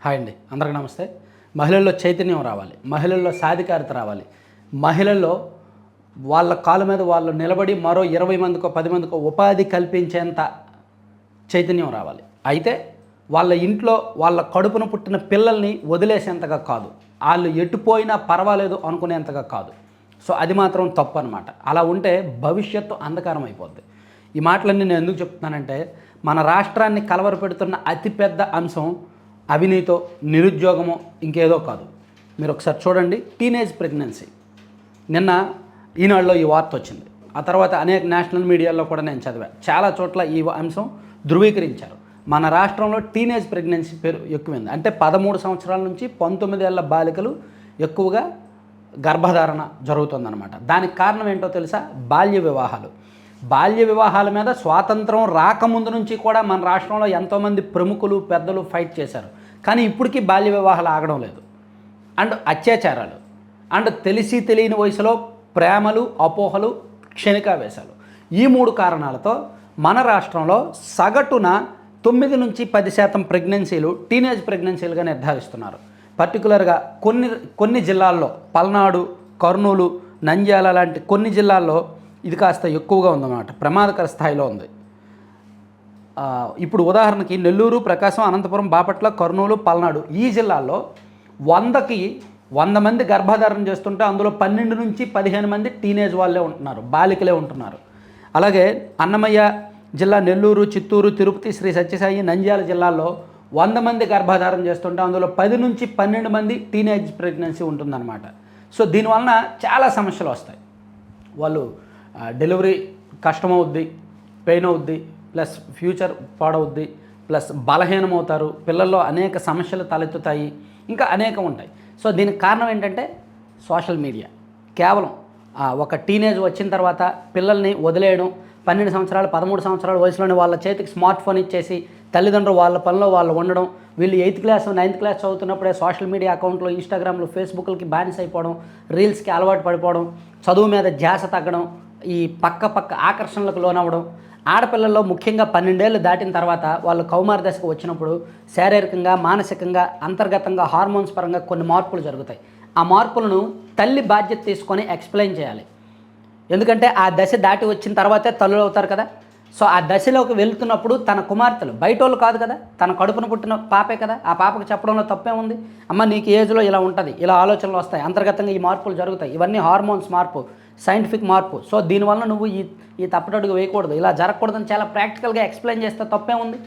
Hi అండి, అందరికీ నమస్తే. మహిళల్లో చైతన్యం రావాలి, మహిళల్లో సాధికారత రావాలి, మహిళల్లో వాళ్ళ కాళ్ళ మీద వాళ్ళు నిలబడి మరో 20 మందికో 10 మందికో ఉపాధి కల్పించేంత చైతన్యం రావాలి. అయితే వాళ్ళ ఇంట్లో వాళ్ళ కడుపున పుట్టిన పిల్లల్ని వదిలేసేంతగా కాదు, వాళ్ళు ఎటుపోయినా పర్వాలేదు అనుకునేంతగా కాదు. సో అది మాత్రం తప్పు అనమాట. అలా ఉంటే భవిష్యత్తు అంధకారం అయిపోద్ది. ఈ మాటలన్నీ నేను ఎందుకు చెప్తున్నానంటే, మన రాష్ట్రాన్ని కలవరపెడుతున్న అతిపెద్ద అంశం అవినీతో, నిరుద్యోగమో ఇంకేదో కాదు. మీరు ఒకసారి చూడండి, టీనేజ్ ప్రెగ్నెన్సీ. నిన్న ఈనాడులో ఈ వార్త వచ్చింది. ఆ తర్వాత అనేక నేషనల్ మీడియాలో కూడా నేను చదివాను. చాలా చోట్ల ఈ అంశం ధృవీకరించారు. మన రాష్ట్రంలో టీనేజ్ ప్రెగ్నెన్సీ ఎక్కువైంది. అంటే 13 సంవత్సరాల నుంచి 19 ఏళ్ల బాలికలు ఎక్కువగా గర్భధారణ జరుగుతుందన్నమాట. దానికి కారణం ఏంటో తెలుసా? బాల్య వివాహాలు. బాల్య వివాహాల మీద స్వాతంత్రం రాకముందు నుంచి కూడా మన రాష్ట్రంలో ఎంతోమంది ప్రముఖులు, పెద్దలు ఫైట్ చేశారు. కానీ ఇప్పటికీ బాల్య వివాహాలు ఆగడం లేదు. అండ్ అత్యాచారాలు, అండ్ తెలిసి తెలియని వయసులో ప్రేమలు, అపోహలు, క్షణికావేశాలు. ఈ 3 కారణాలతో మన రాష్ట్రంలో సగటున 9 నుంచి 10% ప్రెగ్నెన్సీలు టీనేజ్ ప్రెగ్నెన్సీలుగా నిర్ధారిస్తున్నారు. పర్టికులర్గా కొన్ని జిల్లాల్లో, పల్నాడు, కర్నూలు, నంద్యాల లాంటి కొన్ని జిల్లాల్లో ఇది కాస్త ఎక్కువగా ఉందన్నమాట, ప్రమాదకర స్థాయిలో ఉంది. ఇప్పుడు ఉదాహరణకి నెల్లూరు, ప్రకాశం, అనంతపురం, బాపట్ల, కర్నూలు, పల్నాడు ఈ జిల్లాల్లో 100కి 100 మంది గర్భధారణ చేస్తుంటే అందులో 12 నుంచి 15 మంది టీనేజ్ వాళ్ళే ఉంటున్నారు, బాలికలే ఉంటున్నారు. అలాగే అన్నమయ్య జిల్లా, నెల్లూరు, చిత్తూరు, తిరుపతి, శ్రీ సత్యసాయి, నంద్యాల జిల్లాల్లో 100 మంది గర్భధారణ చేస్తుంటే అందులో 10 నుంచి 12 మంది టీనేజ్ ప్రెగ్నెన్సీ ఉంటుందన్నమాట. సో దీనివలన చాలా సమస్యలు వస్తాయి. వాళ్ళు డెలివరీ కష్టమవుద్ది, పెయిన్ అవుద్ది, ప్లస్ ఫ్యూచర్ పాడవుద్ది, ప్లస్ బలహీనమవుతారు, పిల్లల్లో అనేక సమస్యలు తలెత్తుతాయి, ఇంకా అనేకం ఉంటాయి. సో దీనికి కారణం ఏంటంటే సోషల్ మీడియా. కేవలం ఒక టీనేజ్ వచ్చిన తర్వాత పిల్లల్ని వదిలేయడం, 12 సంవత్సరాలు 13 సంవత్సరాల వయసులోనే వాళ్ళ చేతికి స్మార్ట్ ఫోన్ ఇచ్చేసి తల్లిదండ్రులు వాళ్ళ పనిలో వాళ్ళు ఉండడం, వీళ్ళు 8th క్లాస్ 9th క్లాస్ చదువుతున్నప్పుడే సోషల్ మీడియా అకౌంట్లో, ఇన్స్టాగ్రామ్లో, ఫేస్బుక్లకి బానిస అయిపోవడం, రీల్స్కి అలవాటు పడిపోవడం, చదువు మీద ధ్యాస తగ్గడం, ఈ పక్క ఆకర్షణలకు లోనవ్వడం. ఆడపిల్లల్లో ముఖ్యంగా 12 ఏళ్ళు దాటిన తర్వాత వాళ్ళు కౌమార దశకు వచ్చినప్పుడు శారీరకంగా, మానసికంగా, అంతర్గతంగా, హార్మోన్స్ పరంగా కొన్ని మార్పులు జరుగుతాయి. ఆ మార్పులను తల్లి బాధ్యత తీసుకొని ఎక్స్ప్లెయిన్ చేయాలి. ఎందుకంటే ఆ దశ దాటి వచ్చిన తర్వాతే తల్లులు అవుతారు కదా. సో ఆ దశలోకి వెళ్తున్నప్పుడు తన కుమార్తెలు, బయటోళ్ళు కాదు కదా, తన కడుపున పుట్టిన పాపే కదా, ఆ పాపకు చెప్పడంలో తప్పే ఉంది. అమ్మ నీకు ఏజ్లో ఇలా ఉంటుంది, ఇలా ఆలోచనలు వస్తాయి, అంతర్గతంగా ఈ మార్పులు జరుగుతాయి, ఇవన్నీ హార్మోన్స్ మార్పు, సైంటిఫిక్ మార్పు. సో దీనివల్ల నువ్వు ఈ తప్పటడుగు వేయకూడదు, ఇలా జరగకూడదని చాలా ప్రాక్టికల్గా ఎక్స్ప్లెయిన్ చేస్తే తప్పే ఉంది.